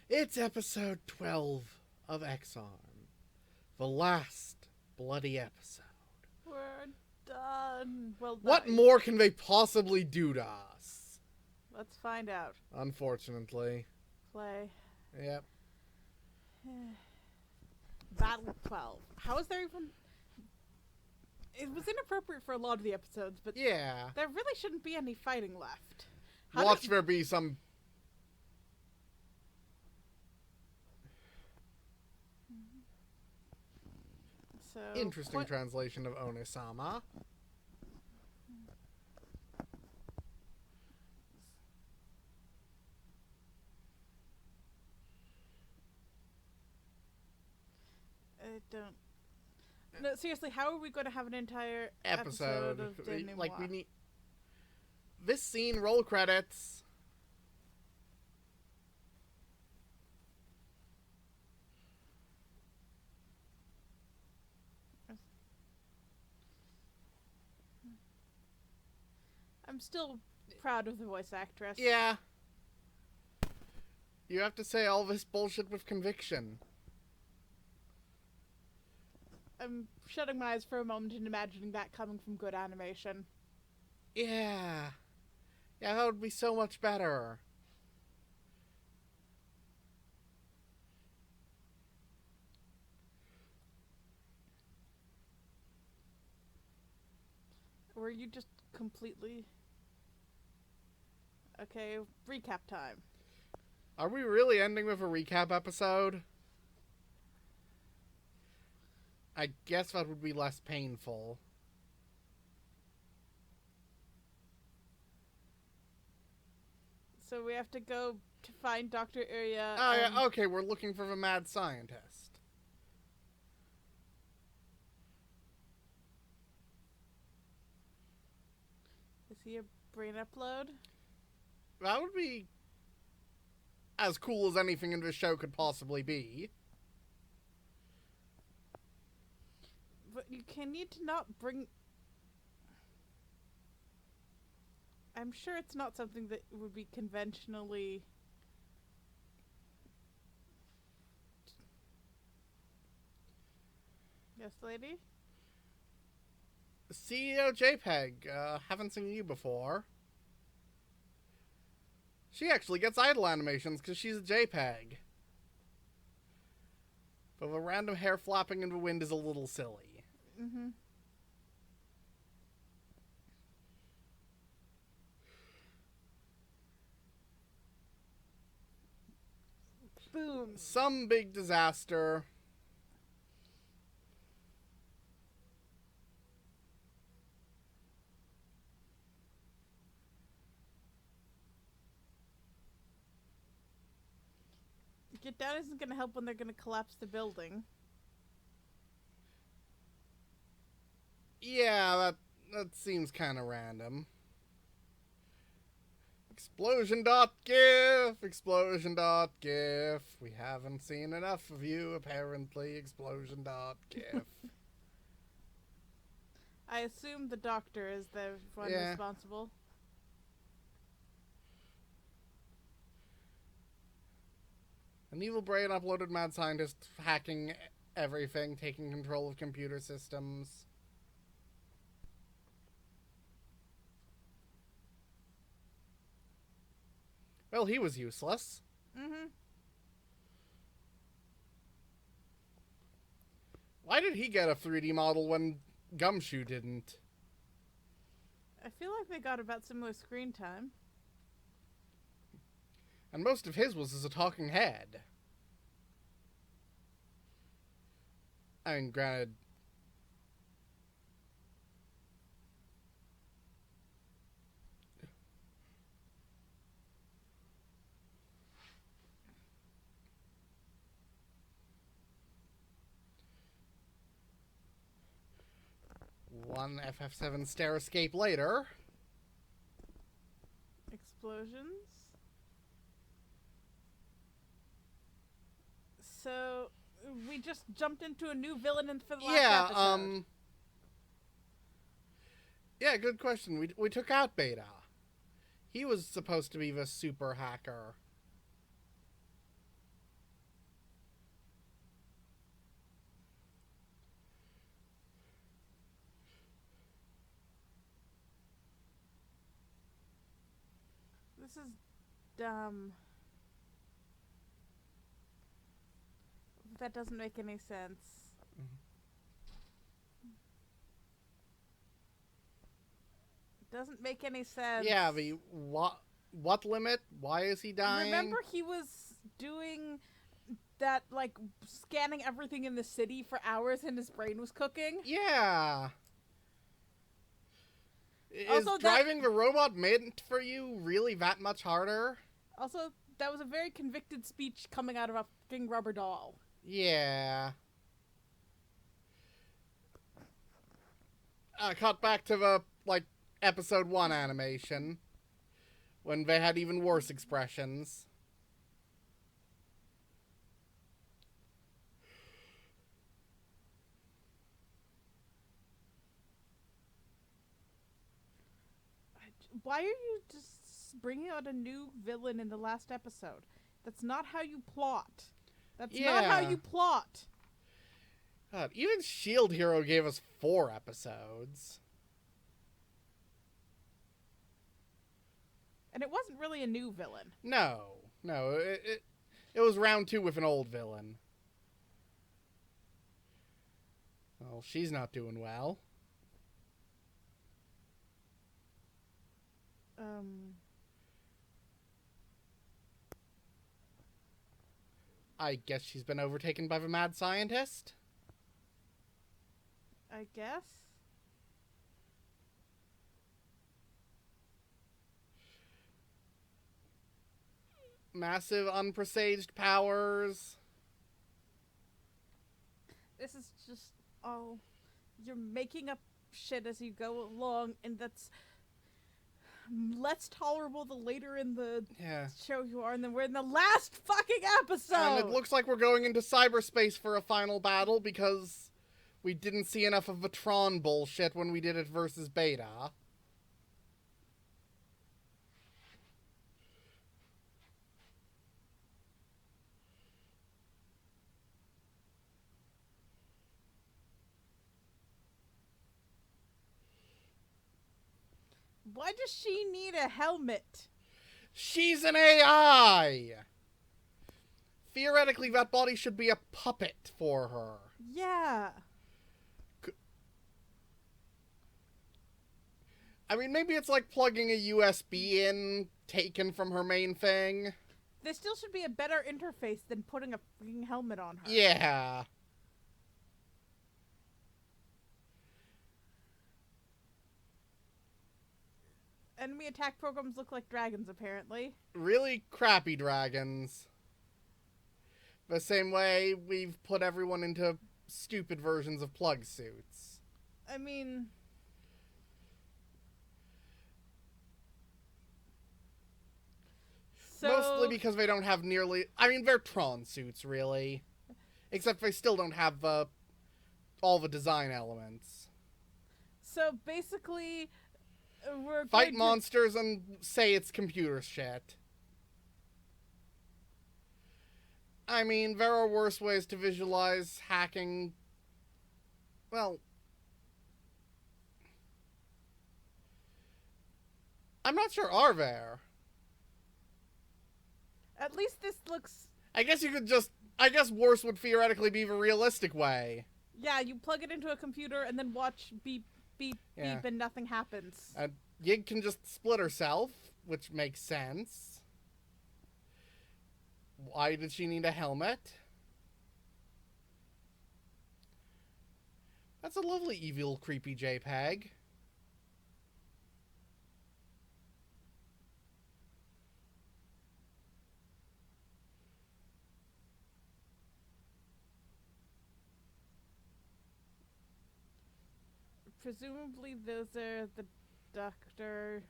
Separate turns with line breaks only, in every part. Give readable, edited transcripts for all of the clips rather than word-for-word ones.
It's episode 12 of X-Arm. The last bloody episode.
We're done. Well,
What
not-
more can they possibly do to us?
Let's find out.
Unfortunately.
Play.
Yep.
Battle 12. How is there even... It was inappropriate for a lot of the episodes, but
Yeah.
there really shouldn't be any fighting left. How
Watch
did-
there be some...
So,
interesting translation of Onisama.
I don't... No, seriously, how are we going to have an entire
Episode.
of Denouement?
Like, we need... This scene, roll credits.
I'm still proud of the voice actress.
Yeah. You have to say all this bullshit with conviction.
I'm shutting my eyes for a moment and imagining that coming from good animation.
Yeah. Yeah, that would be so much better.
Were you just completely... Okay, recap time.
Are we really ending with a recap episode? I guess that would be less painful.
So we have to go to find Dr. Urya.
Oh, yeah, okay, we're looking for the mad scientist.
Is he a brain upload?
That would be as cool as anything in this show could possibly be.
But you need to not bring... I'm sure it's not something that would be conventionally... Yes, lady?
CEO JPEG, haven't seen you before. She actually gets idle animations because she's a JPEG. But the random hair flapping in the wind is a little silly.
Mm-hmm. Boom.
Some big disaster.
Get down isn't going to help when they're going to collapse the building.
Yeah, that seems kind of random. Explosion.gif! Explosion.gif! We haven't seen enough of you, apparently. Explosion.gif.
I assume the doctor is the one
Yeah.
responsible.
An evil brain uploaded mad scientist hacking everything, taking control of computer systems. Well, he was useless.
Mm-hmm.
Why did he get a 3D model when Gumshoe didn't?
I feel like they got about similar screen time.
And most of his was as a talking head. I mean, granted... One FF7 stair escape later.
Explosions. So we just jumped into a new villain for the last episode.
Yeah, good question. We took out Beta. He was supposed to be the super hacker.
This is dumb. That doesn't make any sense. Doesn't make any sense.
Yeah, what limit? Why is he dying?
Remember he was doing that, like, scanning everything in the city for hours and his brain was cooking?
Yeah.
Also,
is driving the robot meant for you really that much harder?
Also, that was a very convicted speech coming out of a fucking rubber doll.
Yeah. Cut back to the, like, episode 1 animation. When they had even worse expressions.
Why are you just bringing out a new villain in the last episode? That's not how you plot. That's not how you plot.
God, even Shield Hero gave us 4 episodes.
And it wasn't really a new villain.
No. It was round 2 with an old villain. Well, she's not doing well. I guess she's been overtaken by the mad scientist?
I guess?
Massive unpresaged powers.
This is just, oh, you're making up shit as you go along, and that's less tolerable the later in the show you are, and then we're in the last fucking episode!
And it looks like we're going into cyberspace for a final battle because we didn't see enough of the Tron bullshit when we did it versus Beta.
Why does she need a helmet?
She's an AI! Theoretically, that body should be a puppet for her.
Yeah.
I mean, maybe it's like plugging a USB in, taken from her main thing.
There still should be a better interface than putting a freaking helmet on her.
Yeah.
Enemy attack programs look like dragons, apparently.
Really crappy dragons. The same way we've put everyone into stupid versions of plug suits.
I mean...
Mostly because they don't have nearly... I mean, they're Tron suits, really. Except they still don't have all the design elements.
So, basically... we're
fight monsters and say it's computer shit. I mean, there are worse ways to visualize hacking. Well, I'm not sure, are there?
At least this looks...
I guess you could just... I guess worse would theoretically be the realistic way.
Yeah, you plug it into a computer and then watch beep, beep, beep, and nothing happens.
Yig can just split herself, which makes sense. Why did she need a helmet? That's a lovely, evil, creepy JPEG.
Presumably those are the doctor...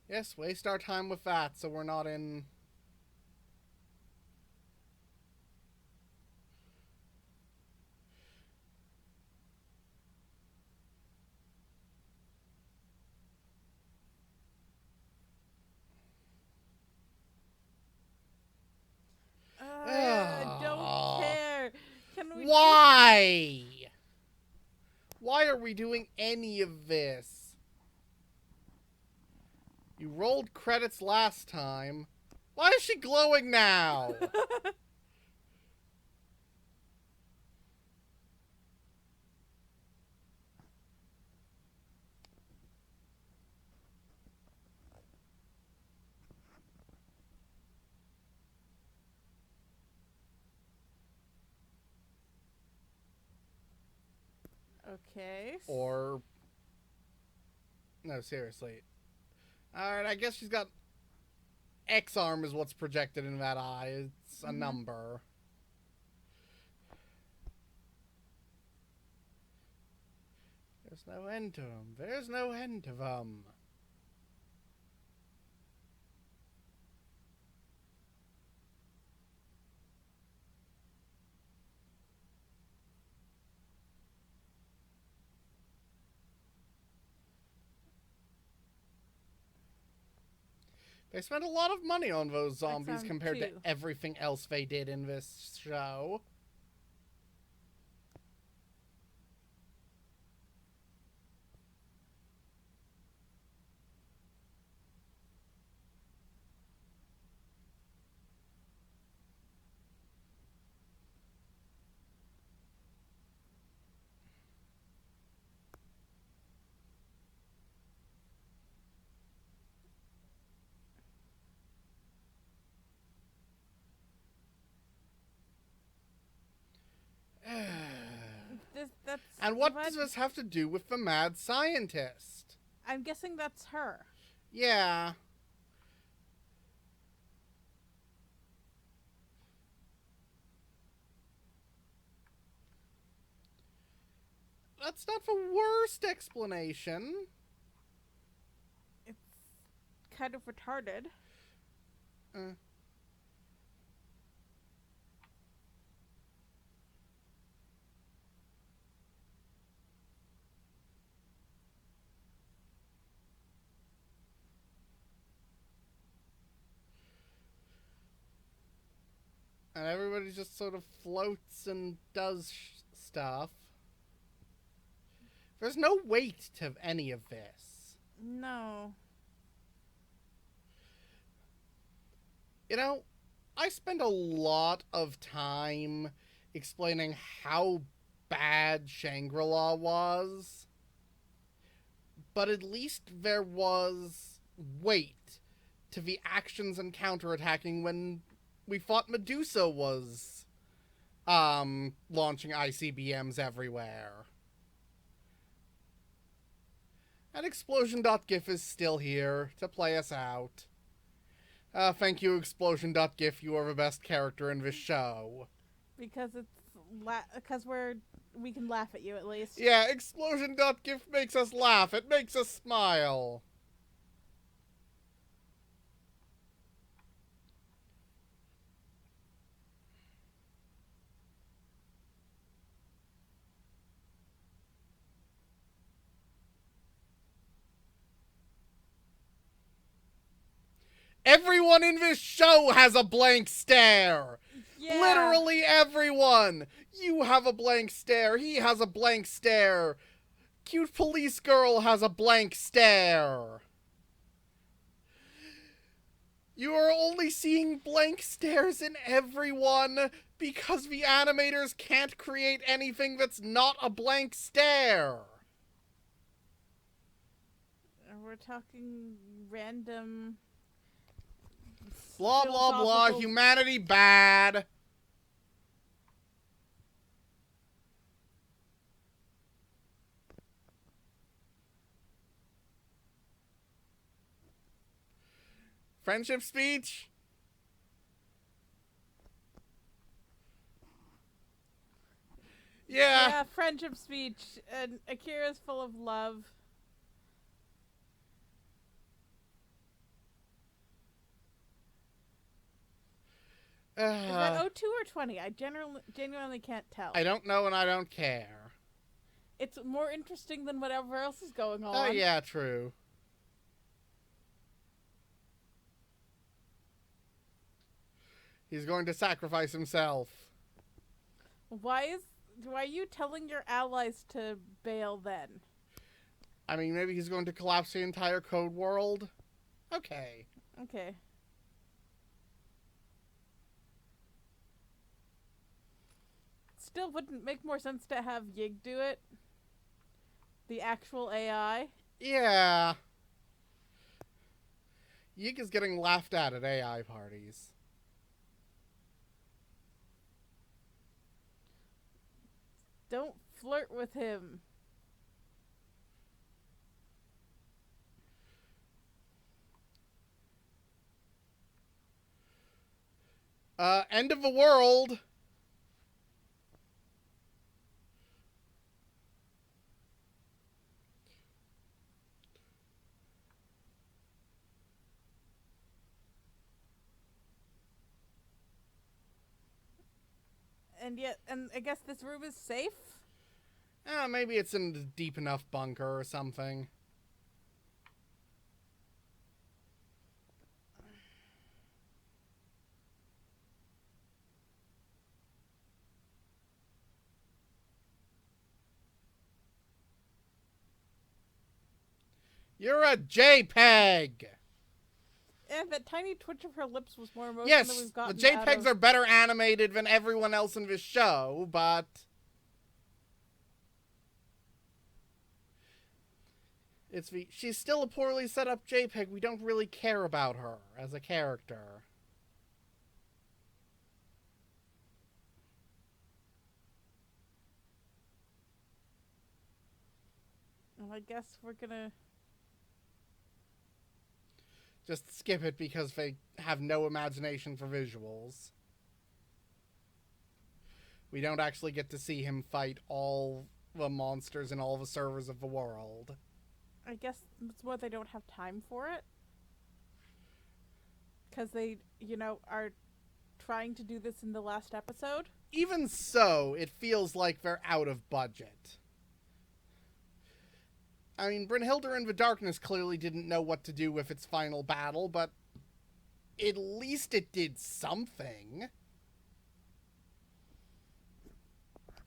Yes, waste our time with that so we're not in... be doing any of this. You rolled credits last time. Why is she glowing now?
Okay.
Or... No, seriously. Alright, I guess she's got... X-arm is what's projected in that eye. It's a number. There's no end to them. There's no end to them. They spent a lot of money on those zombies compared to everything else they did in this show. And what does this have to do with the mad scientist?
I'm guessing that's her.
Yeah. That's not the worst explanation.
It's kind of retarded.
And everybody just sort of floats and does stuff. There's no weight to any of this.
No.
You know, I spent a lot of time explaining how bad Shangri-La was. But at least there was weight to the actions and counterattacking when we thought Medusa was launching ICBMs everywhere. And Explosion.gif is still here to play us out. Thank you, Explosion.gif. You are the best character in this show.
Because we can laugh at you at least.
Yeah, Explosion.gif makes us laugh. It makes us smile. Everyone in this show has a blank stare. Yeah. Literally everyone. You have a blank stare. He has a blank stare. Cute police girl has a blank stare. You are only seeing blank stares in everyone because the animators can't create anything that's not a blank stare.
We're talking random...
Blah, blah, blah. Humanity bad. Friendship speech? Yeah.
Yeah, friendship speech. And Akira's full of love. Is that 02 or 20? I genuinely can't tell.
I don't know and I don't care.
It's more interesting than whatever else is going on.
Oh, yeah, true. He's going to sacrifice himself.
Why is Are you telling your allies to bail then?
I mean, maybe he's going to collapse the entire code world? Okay.
Okay. Still wouldn't make more sense to have Yig do it? The actual AI?
Yeah. Yig is getting laughed at AI parties.
Don't flirt with him.
End of the world.
And I guess this room is safe?
Maybe it's in a deep enough bunker or something. You're a JPEG!
And that tiny twitch of her lips was more emotion
Yes,
than we've gotten
the JPEGs are better animated than everyone else in this show, but... she's still a poorly set up JPEG. We don't really care about her as a character.
Well, I guess we're gonna...
Just skip it because they have no imagination for visuals. We don't actually get to see him fight all the monsters and all the servers of the world.
I guess it's more they don't have time for it. Because they, are trying to do this in the last episode.
Even so, it feels like they're out of budget. I mean, Brynhildr in the Darkness clearly didn't know what to do with its final battle, but at least it did something.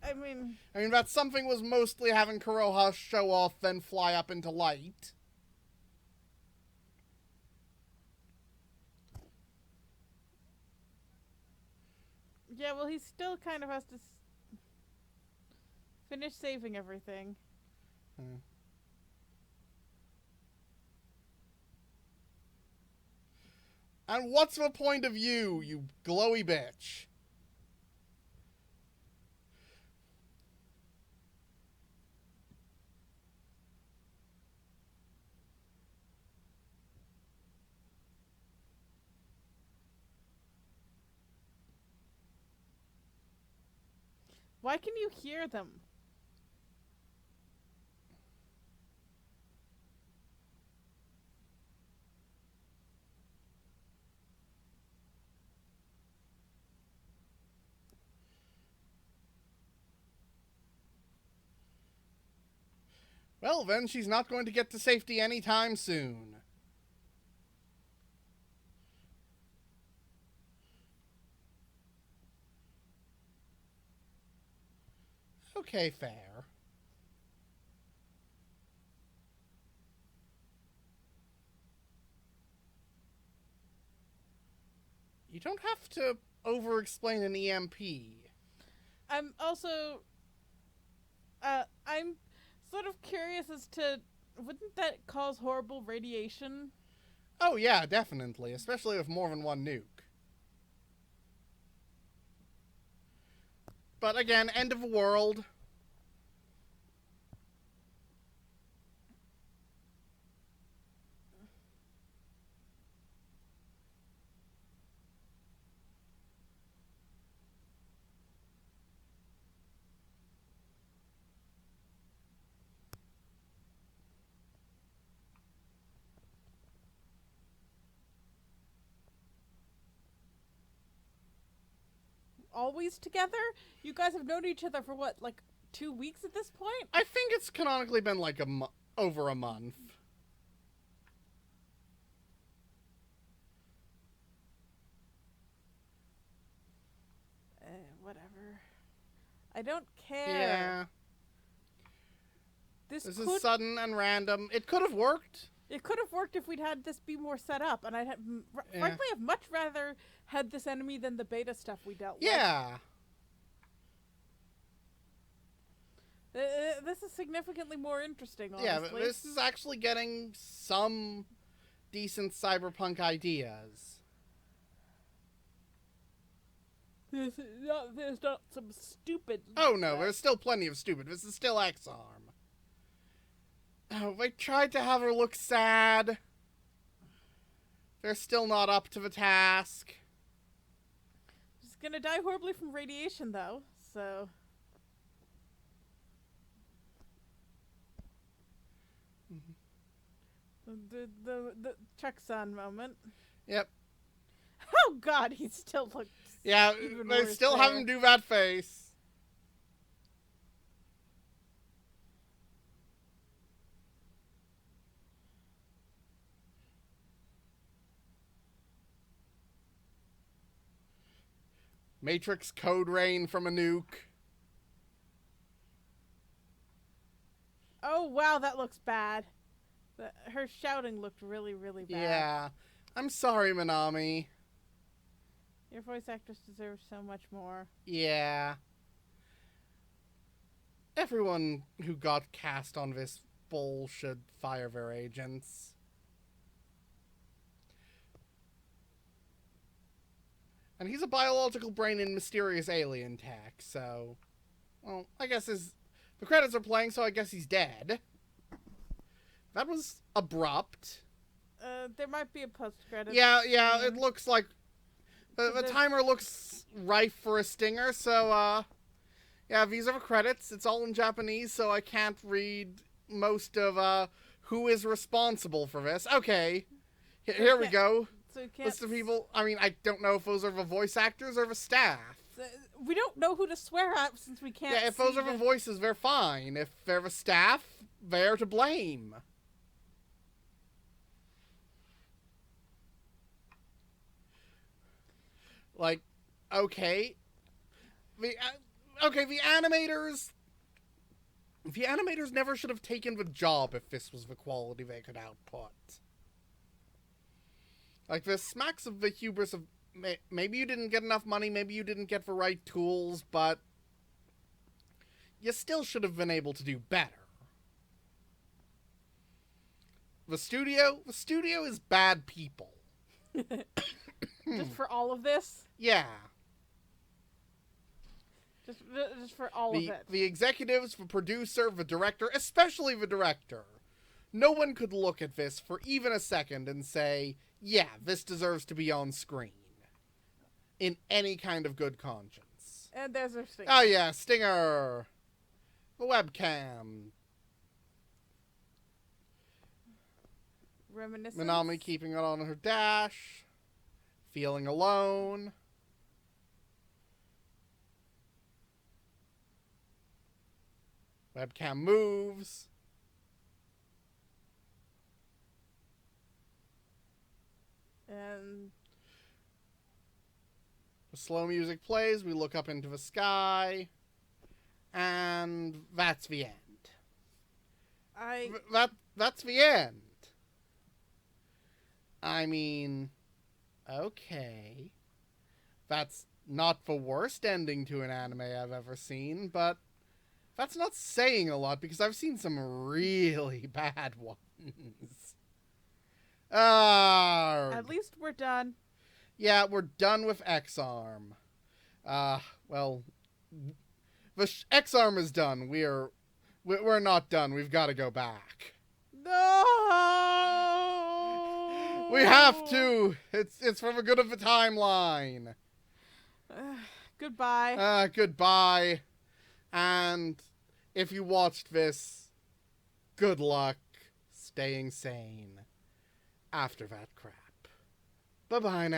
I mean,
that something was mostly having Kuroha show off, then fly up into light.
Yeah, well, he still kind of has to finish saving everything.
And what's the point of you glowy bitch?
Why can you hear them?
Well, then she's not going to get to safety anytime soon. Okay, fair. You don't have to over-explain an EMP.
I'm also... I'm sort of curious as to... Wouldn't that cause horrible radiation?
Oh yeah, definitely. Especially with more than one nuke. But again, end of the world.
Always together? You guys have known each other for what, like 2 weeks at this point?
I think it's canonically been like over a month.
Whatever. I don't care.
Yeah.
This
is
could,
sudden and random. It could have worked.
It could have worked if we'd had this be more set up, and frankly, I've much rather had this enemy than the beta stuff we dealt with.
Yeah.
This is significantly more interesting, honestly.
Yeah, but this is actually getting some decent cyberpunk ideas.
There's not some stupid...
Oh no, there's still plenty of stupid. This is still X-Arm. Oh, they tried to have her look sad. They're still not up to the task.
She's gonna die horribly from radiation, though, so... The Chuck-san moment.
Yep.
Oh god, he still looks...
Yeah, they still have him do that face. Matrix code rain from a nuke.
Oh wow, that looks bad. Her shouting looked really, really bad.
Yeah. I'm sorry, Minami.
Your voice actress deserves so much more.
Yeah. Everyone who got cast on this bull should fire their agents. And he's a biological brain in mysterious alien tech, so... Well, I guess the credits are playing, so I guess he's dead. That was abrupt.
There might be a post-credit.
Yeah, it looks like... The timer looks ripe for a stinger, so, yeah, these are the credits. It's all in Japanese, so I can't read most of, who is responsible for this. Okay. Here we go.
So
List of people. I mean, I don't know if those are the voice actors or the staff.
We don't know who to swear at since we can't.
Yeah, if those are the voices, they're fine. If they're the staff, they're to blame. Like, okay. The animators... The animators never should have taken the job if this was the quality they could output. Like, this smacks of the hubris of... Maybe you didn't get enough money, maybe you didn't get the right tools, but... You still should have been able to do better. The studio is bad people.
Just for all of this?
Yeah.
Just for all of it.
The executives, the producer, the director, especially the director. No one could look at this for even a second and say, yeah, this deserves to be on screen. In any kind of good conscience.
And there's our Stinger.
Oh yeah, Stinger. The webcam.
Reminiscence.
Minami keeping it on her dash. Feeling alone. Webcam moves.
And
the slow music plays, we look up into the sky, and that's the end. That's the end. I mean, okay. That's not the worst ending to an anime I've ever seen, but that's not saying a lot because I've seen some really bad ones.
At least we're done.
Yeah, we're done with X-Arm. Well, the X-Arm is done. We're not done. We've got to go back.
No!
We have to. It's for the good of the timeline.
Goodbye.
Goodbye. And if you watched this, good luck staying sane after that crap. Bye-bye now.